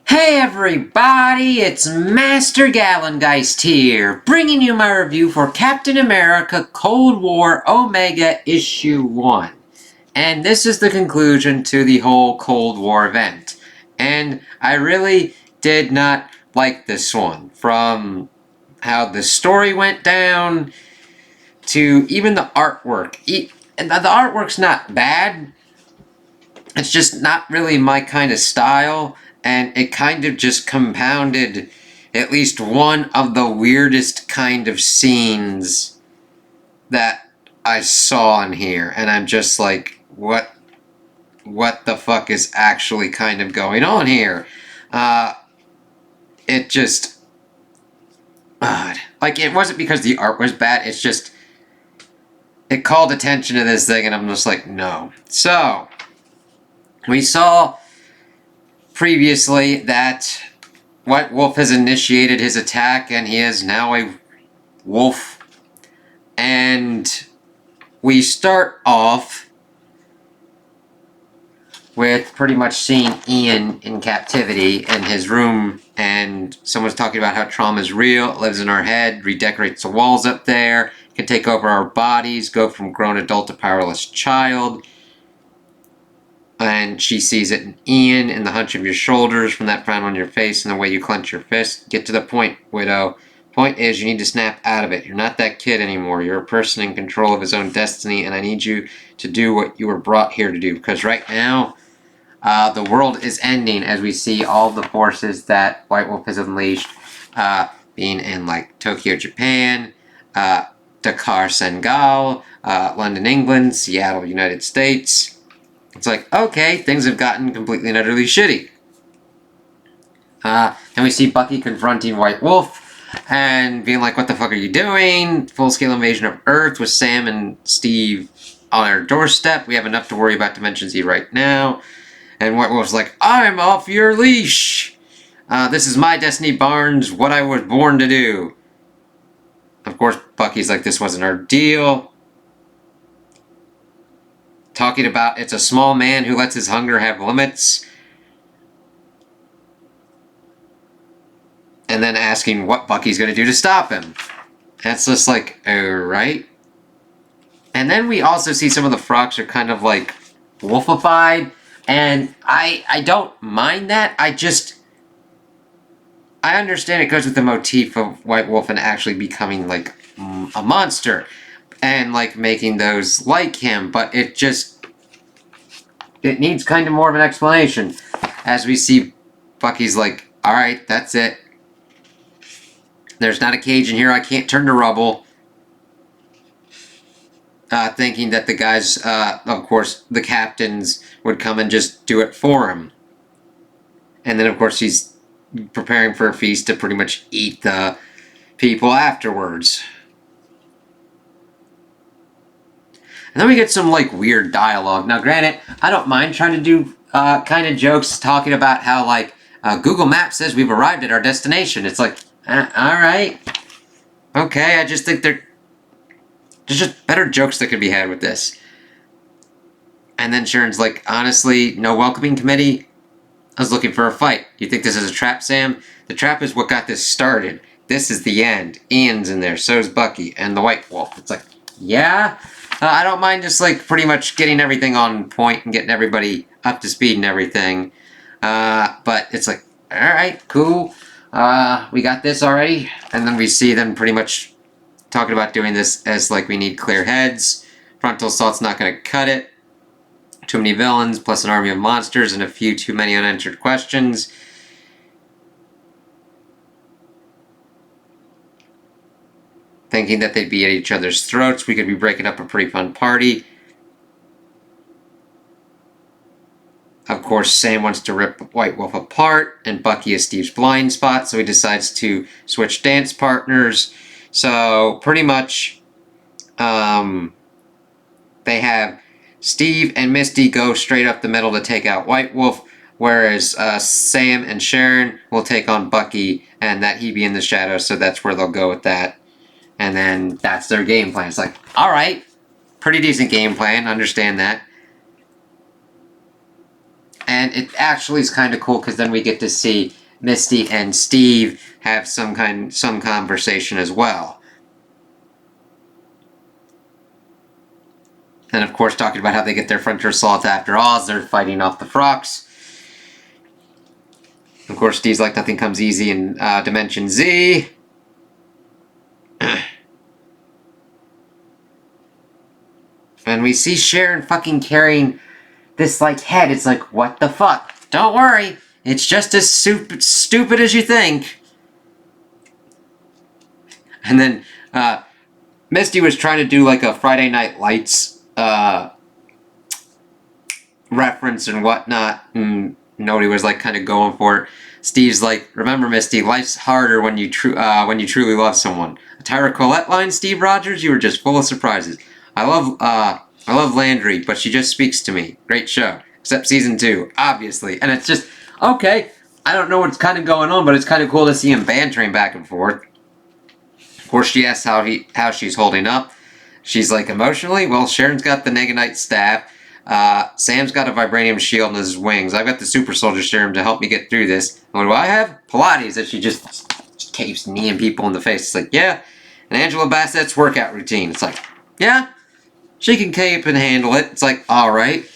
Hey everybody, it's Master Gallengeist here, bringing you my review for Captain America Cold War Omega Issue 1. And this is the conclusion to the whole Cold War event. And I really did not like this one. From how the story went down, to even the artwork. And the artwork's not bad, it's just not really my kind of style. And it kind of just compounded at least one of the weirdest kind of scenes that I saw in here. And I'm just like, what the fuck is actually kind of going on here? It just... like, it wasn't because the art was bad, it's just... it called attention to this thing, and I'm just like, no. So, we saw previously that White Wolf has initiated his attack, and he is now a wolf. And we start off with pretty much seeing Ian in captivity in his room, and someone's talking about how trauma is real, it lives in our head, redecorates the walls up there, can take over our bodies, go from grown adult to powerless child. And she sees it in Ian, in the hunch of your shoulders, from that frown on your face, and the way you clench your fist. Get to the point, Widow. Point is, you need to snap out of it. You're not that kid anymore. You're a person in control of his own destiny, and I need you to do what you were brought here to do. Because right now, the world is ending as we see all the forces that White Wolf has unleashed, being in, like, Tokyo, Japan, Dakar, Senegal, London, England, Seattle, United States. It's like, okay, things have gotten completely and utterly shitty. Then we see Bucky confronting White Wolf and being like, what the fuck are you doing? Full-scale invasion of Earth with Sam and Steve on our doorstep. We have enough to worry about Dimension Z right now. And White Wolf's like, I'm off your leash. This is my destiny, Barnes, what I was born to do. Of course, Bucky's like, this wasn't our deal. Talking about it's a small man who lets his hunger have limits. And then asking what Bucky's going to do to stop him. That's just like, alright. And then we also see some of the frogs are kind of like wolfified. And I don't mind that. I understand it goes with the motif of White Wolf and actually becoming like a monster. And like making those like him, but it needs kind of more of an explanation. As we see Bucky's like, alright, that's it. There's not a cage in here, I can't turn to rubble. Thinking that the guys, of course, the captains would come and just do it for him. And then of course he's preparing for a feast to pretty much eat the people afterwards. And then we get some, like, weird dialogue. Now, granted, I don't mind trying to do kind of jokes talking about how, like, Google Maps says we've arrived at our destination. It's like, alright. Okay, I just think there's just better jokes that could be had with this. And then Sharon's like, honestly, no welcoming committee? I was looking for a fight. You think this is a trap, Sam? The trap is what got this started. This is the end. Ian's in there, so's Bucky, and the White Wolf. It's like, yeah? I don't mind just, like, pretty much getting everything on point and getting everybody up to speed and everything. But it's like, alright, cool. We got this already. And then we see them pretty much talking about doing this as, like, we need clear heads. Frontal assault's not going to cut it. Too many villains, plus an army of monsters, and a few too many unanswered questions. Thinking that they'd be at each other's throats. We could be breaking up a pretty fun party. Of course, Sam wants to rip White Wolf apart, and Bucky is Steve's blind spot, so he decides to switch dance partners. So, pretty much, they have Steve and Misty go straight up the middle to take out White Wolf, whereas Sam and Sharon will take on Bucky, and that he be in the shadows, so that's where they'll go with that. And then that's their game plan. It's like, alright, pretty decent game plan, understand that. And it actually is kind of cool because then we get to see Misty and Steve have some conversation as well. And of course, talking about how they get their frontal assault after all as they're fighting off the Frocks. Of course, Steve's like nothing comes easy in Dimension Z. And we see Sharon fucking carrying this like head. It's like, what the fuck? Don't worry, it's just as stupid as you think. And then Misty was trying to do like a Friday Night Lights reference and whatnot, and nobody was like kind of going for it. Steve's like, remember, Misty, life's harder when you truly love someone. A Tyra Collette line, Steve Rogers, you were just full of surprises. I love Landry, but she just speaks to me. Great show. Except season 2, obviously. And it's just, okay, I don't know what's kind of going on, but it's kind of cool to see him bantering back and forth. Of course, she asks how she's holding up. She's like, emotionally? Well, Sharon's got the Neganite staff. Sam's got a vibranium shield in his wings. I've got the super soldier serum to help me get through this. What do I have? Pilates, that she just keeps kneeing people in the face. It's like, yeah. And Angela Bassett's workout routine. It's like, yeah, she can cape and handle it. It's like, alright.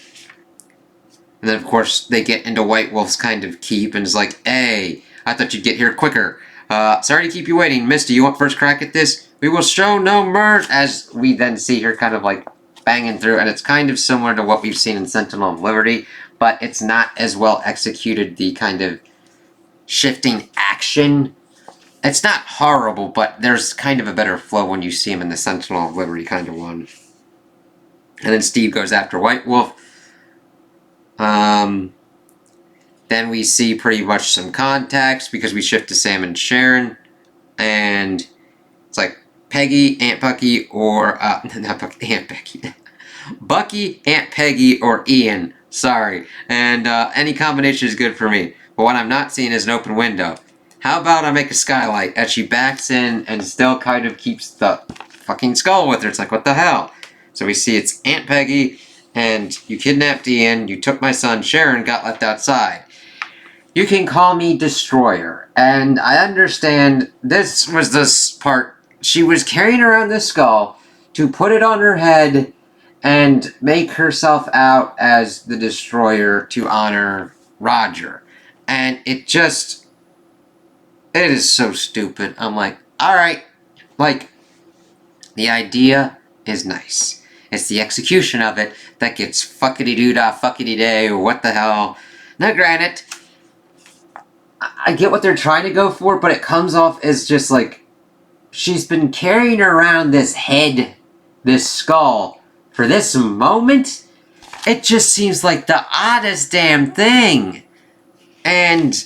And then, of course, they get into White Wolf's kind of keep, and it's like, hey, I thought you'd get here quicker. Sorry to keep you waiting. Misty, you want first crack at this? We will show no mercy. As we then see her kind of like banging through, and it's kind of similar to what we've seen in Sentinel of Liberty, but it's not as well executed, the kind of shifting action. It's not horrible, but there's kind of a better flow when you see him in the Sentinel of Liberty kind of one. And then Steve goes after White Wolf. Then we see pretty much some contacts because we shift to Sam and Sharon, and it's like Peggy, Aunt Bucky, or not Bucky, Aunt Becky, Bucky, Aunt Peggy, or Ian. Sorry, and any combination is good for me. But what I'm not seeing is an open window. How about I make a skylight as she backs in and still kind of keeps the fucking skull with her? It's like, what the hell? So we see it's Aunt Peggy, and you kidnapped Ian, you took my son, Sharon got left outside. You can call me Destroyer, and I understand this was this part. She was carrying around this skull to put it on her head and make herself out as the Destroyer to honor Roger. And it is so stupid. I'm like, alright, like, the idea is nice. It's the execution of it that gets fuckity-doo-dah, fuckity-day, or what the hell. Now granted, I get what they're trying to go for, but it comes off as just like, she's been carrying around this head, this skull, for this moment? It just seems like the oddest damn thing. And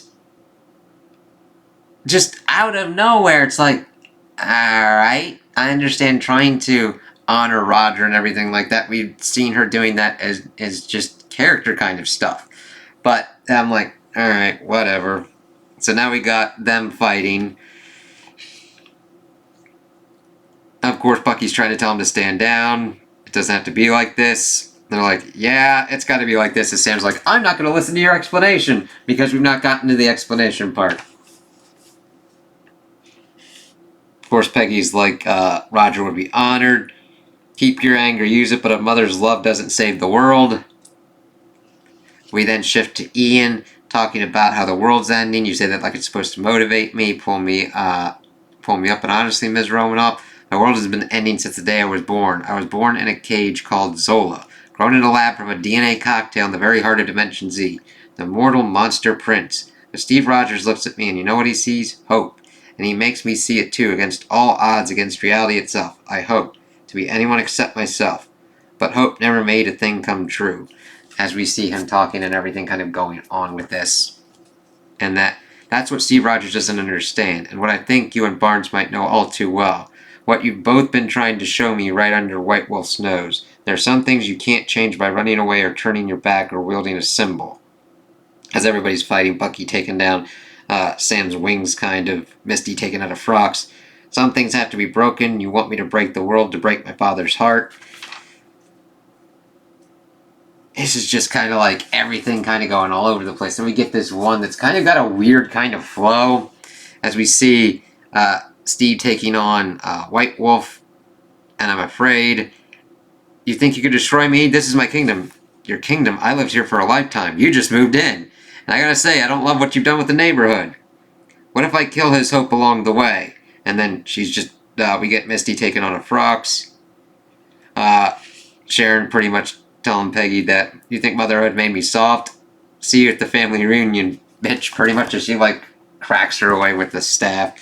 just out of nowhere, it's like, alright, I understand trying to honor Roger and everything like that. We've seen her doing that as just character kind of stuff. But I'm like, alright, whatever. So now we got them fighting. Of course, Bucky's trying to tell him to stand down. It doesn't have to be like this. They're like, yeah, it's got to be like this. And Sam's like, I'm not going to listen to your explanation because we've not gotten to the explanation part. Of course, Peggy's like, Roger would be honored. Keep your anger, use it, but a mother's love doesn't save the world. We then shift to Ian, talking about how the world's ending. You say that like it's supposed to motivate me, pull me up, and honestly, Ms. Romanoff, the world has been ending since the day I was born. I was born in a cage called Zola, grown in a lab from a DNA cocktail in the very heart of Dimension Z, the mortal monster prince. But Steve Rogers looks at me, and you know what he sees? Hope. And he makes me see it too, against all odds, against reality itself. I hope to be anyone except myself. But hope never made a thing come true. As we see him talking and everything kind of going on with this. And that's what Steve Rogers doesn't understand, and what I think you and Barnes might know all too well. What you've both been trying to show me right under White Wolf's nose. There are some things you can't change by running away or turning your back or wielding a symbol. As everybody's fighting, Bucky taking down Sam's wings, kind of, Misty taking out a Frox. Some things have to be broken. You want me to break the world to break my father's heart. this is just kind of like everything kind of going all over the place. And we get this one that's kind of got a weird kind of flow as we see Steve taking on White Wolf. And I'm afraid. You think you could destroy me? This is my kingdom. Your kingdom? I lived here for a lifetime. You just moved in. And I gotta say, I don't love what you've done with the neighborhood. What if I kill his hope along the way? And then she's just, we get Misty taking on a Frox. Sharon pretty much telling Peggy that, you think motherhood made me soft? See you at the family reunion, bitch, pretty much as she, like, cracks her away with the staff.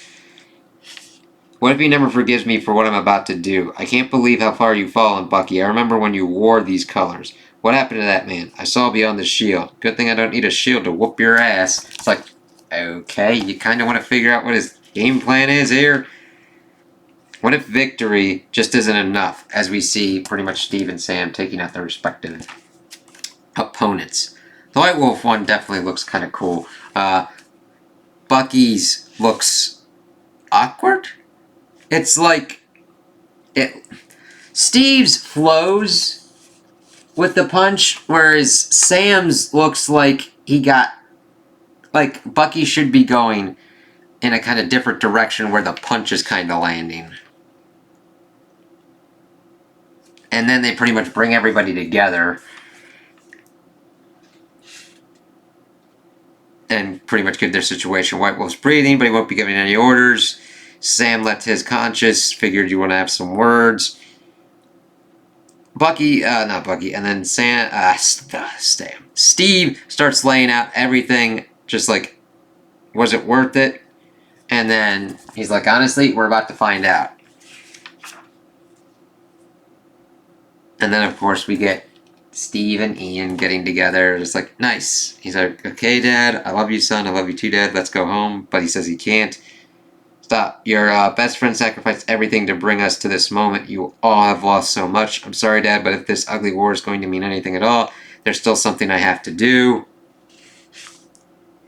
What if he never forgives me for what I'm about to do? I can't believe how far you've fallen, Bucky. I remember when you wore these colors. What happened to that man? I saw beyond the shield. Good thing I don't need a shield to whoop your ass. It's like, okay, you kind of want to figure out what his game plan is here? What if victory just isn't enough, as we see pretty much Steve and Sam taking out their respective opponents? The White Wolf one definitely looks kind of cool. Bucky's looks awkward? It's like Steve's flows with the punch, whereas Sam's looks like he got, like, Bucky should be going in a kind of different direction where the punch is kind of landing. And then they pretty much bring everybody together and pretty much get their situation. White Wolf's breathing, but he won't be giving any orders. Sam left his conscious, figured you want to have some words. Not Bucky, and then Steve starts laying out everything, just like, was it worth it? And then he's like, honestly, we're about to find out. And then, of course, we get Steve and Ian getting together. It's like, nice. He's like, okay, Dad, I love you, son. I love you too, Dad. Let's go home. But he says he can't. Stop. Your best friend sacrificed everything to bring us to this moment. You all have lost so much. I'm sorry, Dad, but if this ugly war is going to mean anything at all, there's still something I have to do.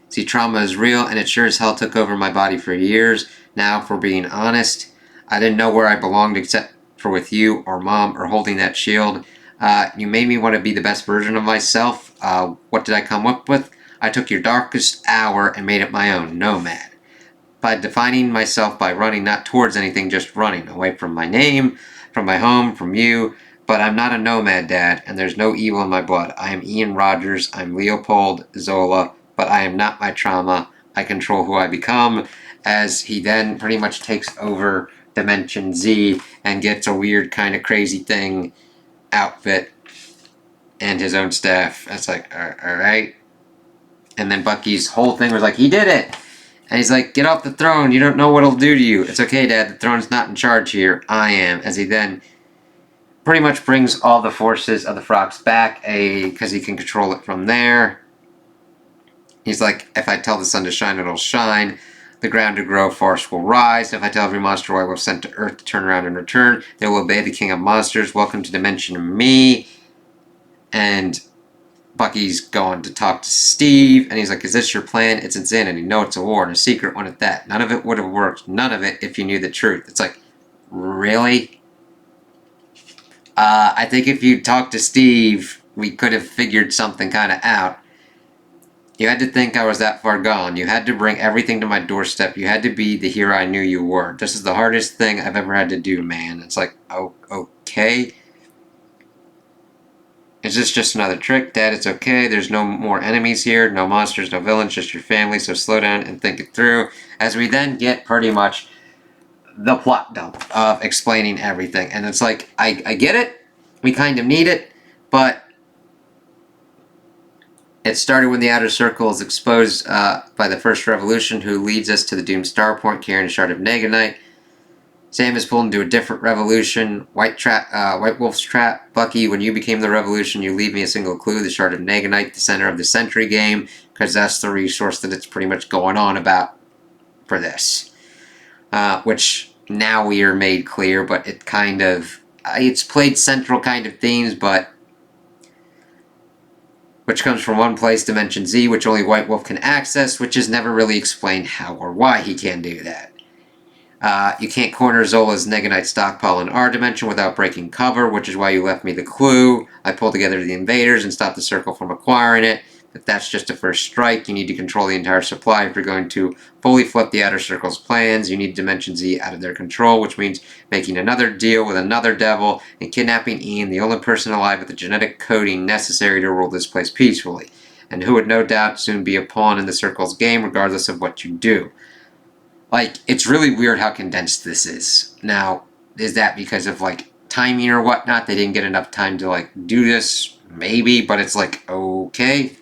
See, trauma is real, and it sure as hell took over my body for years. Now, if we're being honest, I didn't know where I belonged except for with you or Mom or holding that shield. You made me want to be the best version of myself. What did I come up with? I took your darkest hour and made it my own. Nomad. By defining myself by running not towards anything, just running away from my name, from my home, from you. But I'm not a nomad, Dad, and there's no evil in my blood. I am Ian Rogers. I'm Leopold Zola, but I am not my trauma. I control who I become, as he then pretty much takes over Dimension Z and gets a weird kind of crazy thing outfit and his own staff. That's like, alright. And then Bucky's whole thing was like, he did it! And he's like, get off the throne, you don't know what it'll do to you. It's okay, Dad, the throne's not in charge here. I am. As he then pretty much brings all the forces of the Frogs back, because he can control it from there. He's like, if I tell the sun to shine, it'll shine. The ground to grow, forest will rise. If I tell every monster I was sent to Earth to turn around and return, they will obey the King of Monsters. Welcome to Dimension Me. And Bucky's going to talk to Steve, and he's like, is this your plan? It's insanity. No, it's a war, and a secret one at that. None of it would have worked. None of it if you knew the truth. It's like, really? I think if you talked to Steve, we could have figured something kind of out. You had to think I was that far gone. You had to bring everything to my doorstep. You had to be the hero I knew you were. This is the hardest thing I've ever had to do, man. It's like, oh, okay. Is this just another trick? Dad, it's okay. There's no more enemies here. No monsters, no villains, just your family. So slow down and think it through. As we then get pretty much the plot dump of explaining everything. And it's like, I get it. We kind of need it. But it started when the Outer Circle is exposed by the First Revolution, who leads us to the doomed Starpoint carrying a shard of Neganite. Sam is pulled into a different revolution. White Wolf's trap. Bucky, when you became the revolution, you leave me a single clue, the shard of Neganite, the center of the Sentry game, because that's the resource that it's pretty much going on about for this. Which now we are made clear, but it kind of, it's played central kind of themes, but which comes from one place, Dimension Z, which only White Wolf can access, which is never really explained how or why he can do that. You can't corner Zola's Neganite stockpile in our dimension without breaking cover, which is why you left me the clue. I pulled together the invaders and stopped the circle from acquiring it. But that's just a first strike. You need to control the entire supply if you're going to fully flip the Outer Circle's plans. You need Dimension Z out of their control, which means making another deal with another devil and kidnapping Ian, the only person alive with the genetic coding necessary to rule this place peacefully, and who would no doubt soon be a pawn in the Circle's game regardless of what you do. Like, it's really weird how condensed this is. Now, is that because of, like, timing or whatnot? They didn't get enough time to, like, do this? Maybe, but it's like, okay.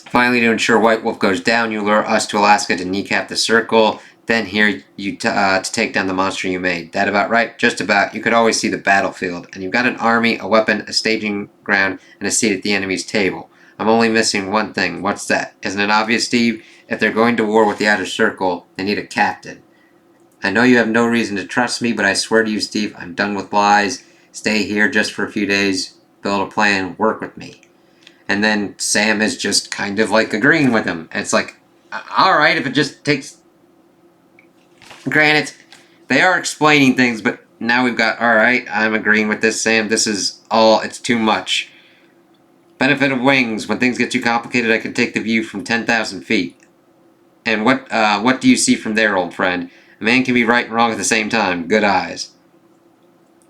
Finally, to ensure White Wolf goes down, you lure us to Alaska to kneecap the Circle. Then here you to take down the monster you made. That about right? Just about. You could always see the battlefield. And you've got an army, a weapon, a staging ground, and a seat at the enemy's table. I'm only missing one thing. What's that? Isn't it obvious, Steve? If they're going to war with the Outer Circle, they need a captain. I know you have no reason to trust me, but I swear to you, Steve, I'm done with lies. Stay here just for a few days, build a plan, work with me. And then Sam is just kind of like agreeing with him. And it's like, alright, if it just takes... Granted, they are explaining things, but now we've got, alright, I'm agreeing with this, Sam. This is all, it's too much. Benefit of wings. When things get too complicated, I can take the view from 10,000 feet. And what do you see from there, old friend? A man can be right and wrong at the same time. Good eyes.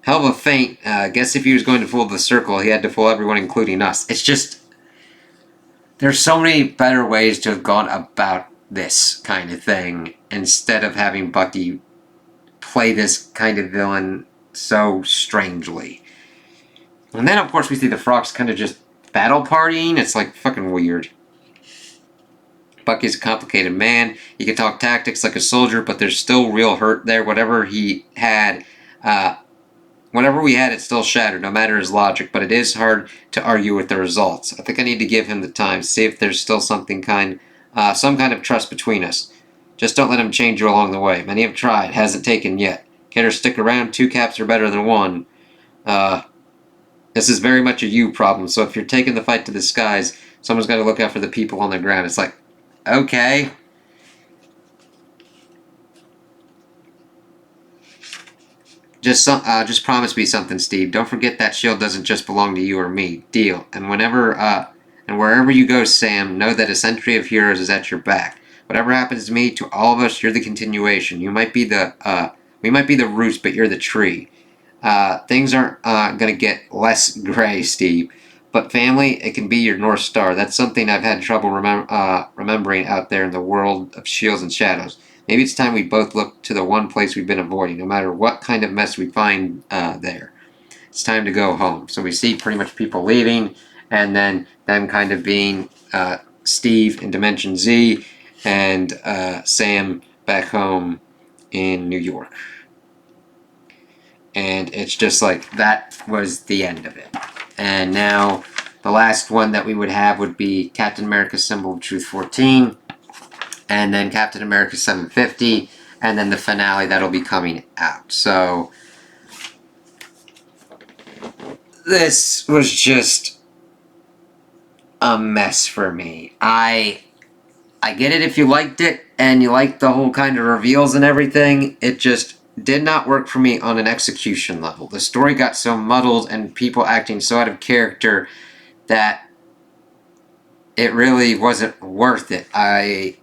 Hell of a feint. Guess if he was going to fool the Circle, he had to fool everyone, including us. It's just... There's so many better ways to have gone about this kind of thing instead of having Bucky play this kind of villain so strangely. And then, of course, we see the Frogs kind of just battle partying. It's like fucking weird. Bucky's a complicated man. He can talk tactics like a soldier, but there's still real hurt there. Whatever he had, whatever we had, it still shattered, no matter his logic. But it is hard to argue with the results. I think I need to give him the time, see if there's still some kind of trust between us. Just don't let him change you along the way. Many have tried, hasn't taken yet. Care to stick around? 2 caps are better than 1. This is very much a you problem. So if you're taking the fight to the skies, someone's got to look out for the people on the ground. It's like, okay. Just promise me something, Steve. Don't forget that shield doesn't just belong to you or me. Deal. And wherever you go, Sam, know that a century of heroes is at your back. Whatever happens to me, to all of us, you're the continuation. We might be the roots, but you're the tree. Things aren't gonna get less gray, Steve. But family, it can be your North Star. That's something I've had trouble remembering out there in the world of shields and shadows. Maybe it's time we both look to the one place we've been avoiding, no matter what kind of mess we find there. It's time to go home. So we see pretty much people leaving, and then them kind of being Steve in Dimension Z, and Sam back home in New York. And it's just like, that was the end of it. And now, the last one that we would have would be Captain America's Symbol of Truth 14, and then Captain America 750, and then the finale that'll be coming out. So, this was just a mess for me. I get it if you liked it, and you liked the whole kind of reveals and everything. It just did not work for me on an execution level. The story got so muddled and people acting so out of character that it really wasn't worth it. The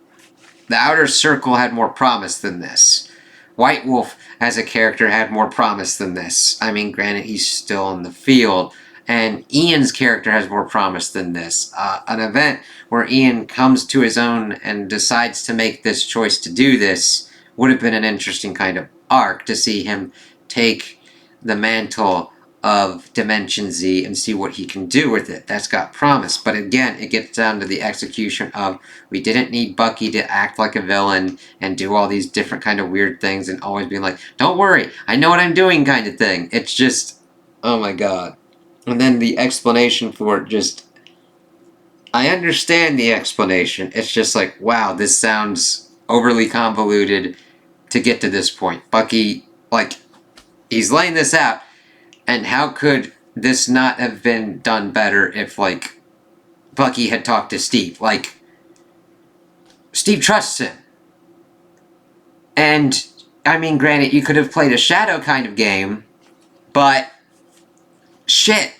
Outer Circle had more promise than this. White Wolf as a character had more promise than this. I mean, granted, he's still in the field. And Ian's character has more promise than this. An event where Ian comes to his own and decides to make this choice to do this would have been an interesting kind of arc to see him take the mantle of Dimension Z and see what he can do with it. That's got promise. But again, it gets down to the execution of, we didn't need Bucky to act like a villain and do all these different kind of weird things and always being like, don't worry, I know what I'm doing kind of thing. It's just, oh my god. And then the explanation for it just, I understand the explanation. It's just like, wow, this sounds overly convoluted to get to this point. Bucky, like, he's laying this out, and how could this not have been done better if, like, Bucky had talked to Steve? Like, Steve trusts him. And, I mean, granted, you could have played a shadow kind of game, but shit.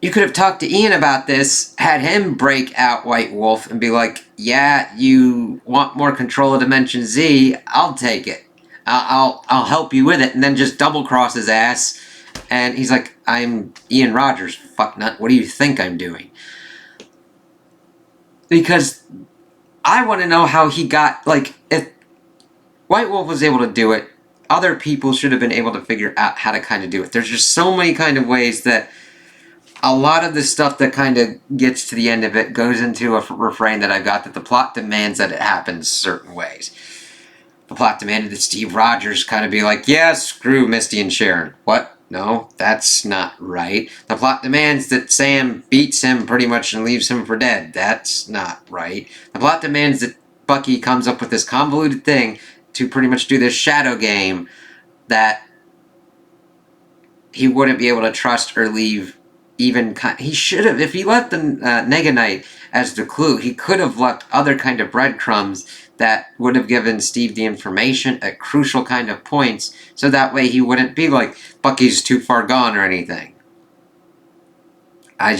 You could have talked to Ian about this, had him break out White Wolf and be like, yeah, you want more control of Dimension Z, I'll take it. I'll help you with it, and then just double cross his ass. And he's like, I'm Ian Rogers, fucknut, what do you think I'm doing? Because I want to know how he got, like, if White Wolf was able to do it, other people should have been able to figure out how to kind of do it. There's just so many kind of ways that a lot of the stuff that kind of gets to the end of it goes into a refrain that I've got, that the plot demands that it happens certain ways. The plot demanded that Steve Rogers kind of be like, yeah, screw Misty and Sharon. What? No, that's not right. The plot demands that Sam beats him pretty much and leaves him for dead. That's not right. The plot demands that Bucky comes up with this convoluted thing to pretty much do this shadow game that he wouldn't be able to trust or leave. Even he should have, if he left the Nega Knight as the clue, he could have left other kind of breadcrumbs that would have given Steve the information at crucial kind of points, so that way he wouldn't be like, Bucky's too far gone or anything. And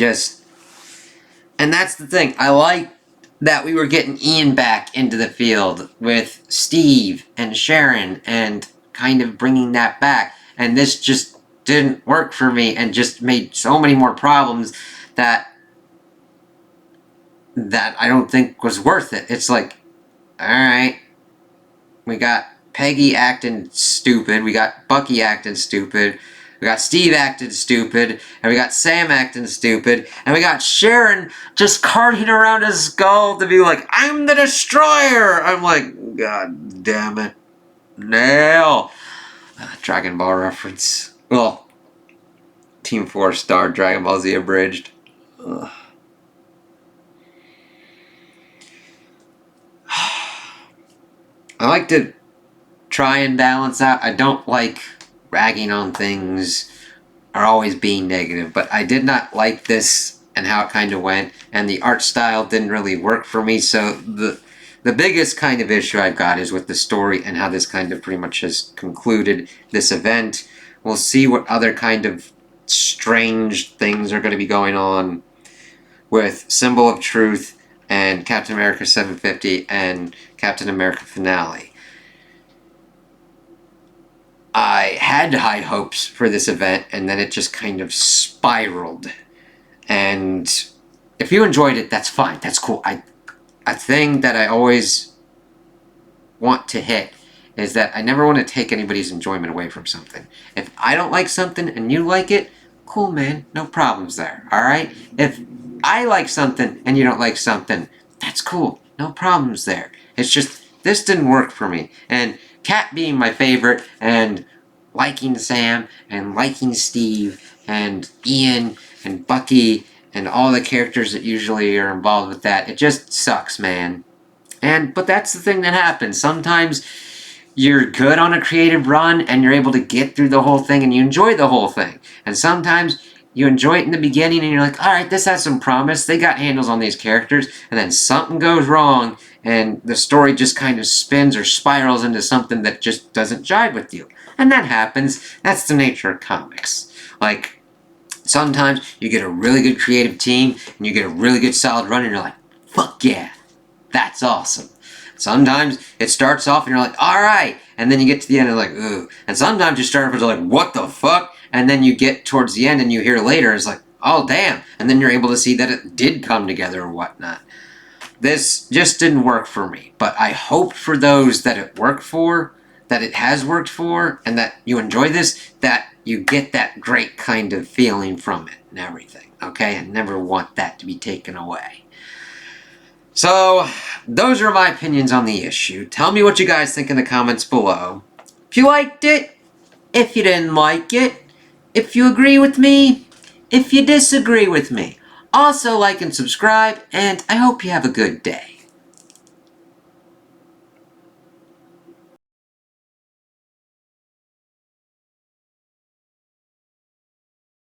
that's the thing, I like that we were getting Ian back into the field with Steve and Sharon and kind of bringing that back, and this just didn't work for me and just made so many more problems that I don't think was worth it. It's like, alright, we got Peggy acting stupid, we got Bucky acting stupid, we got Steve acting stupid, and we got Sam acting stupid, and we got Sharon just carting around his skull to be like, I'm the Destroyer! I'm like, god damn it. Nail! Dragon Ball reference. Well, Team 4 Star Dragon Ball Z abridged. Ugh. I like to try and balance out. I don't like ragging on things or always being negative, but I did not like this and how it kind of went, and the art style didn't really work for me, so the biggest kind of issue I've got is with the story and how this kind of pretty much has concluded this event. We'll see what other kind of strange things are going to be going on with Symbol of Truth and Captain America 750 and Captain America Finale. I had high hopes for this event, and then it just kind of spiraled. And if you enjoyed it, that's fine. That's cool. A thing that I always want to hit is that I never want to take anybody's enjoyment away from something. If I don't like something and you like it, cool, man, no problems there, alright? If I like something and you don't like something, that's cool, no problems there. It's just, this didn't work for me. And Kat being my favorite, and liking Sam, and liking Steve, and Ian, and Bucky, and all the characters that usually are involved with that, it just sucks, man. But that's the thing that happens. Sometimes you're good on a creative run and you're able to get through the whole thing and you enjoy the whole thing. And sometimes you enjoy it in the beginning and you're like, alright, this has some promise, they got handles on these characters, and then something goes wrong and the story just kind of spins or spirals into something that just doesn't jive with you. And that happens. That's the nature of comics. Like, sometimes you get a really good creative team and you get a really good solid run and you're like, fuck yeah, that's awesome. Sometimes it starts off and you're like, alright, and then you get to the end and you're like, ooh. And sometimes you start off and you're like, what the fuck? And then you get towards the end and you hear later, it's like, oh damn. And then you're able to see that it did come together or whatnot. This just didn't work for me. But I hope for those that it worked for, that it has worked for, and that you enjoy this, that you get that great kind of feeling from it and everything. Okay? I never want that to be taken away. So, those are my opinions on the issue. Tell me what you guys think in the comments below. If you liked it, if you didn't like it, if you agree with me, if you disagree with me. Also like and subscribe, and I hope you have a good day.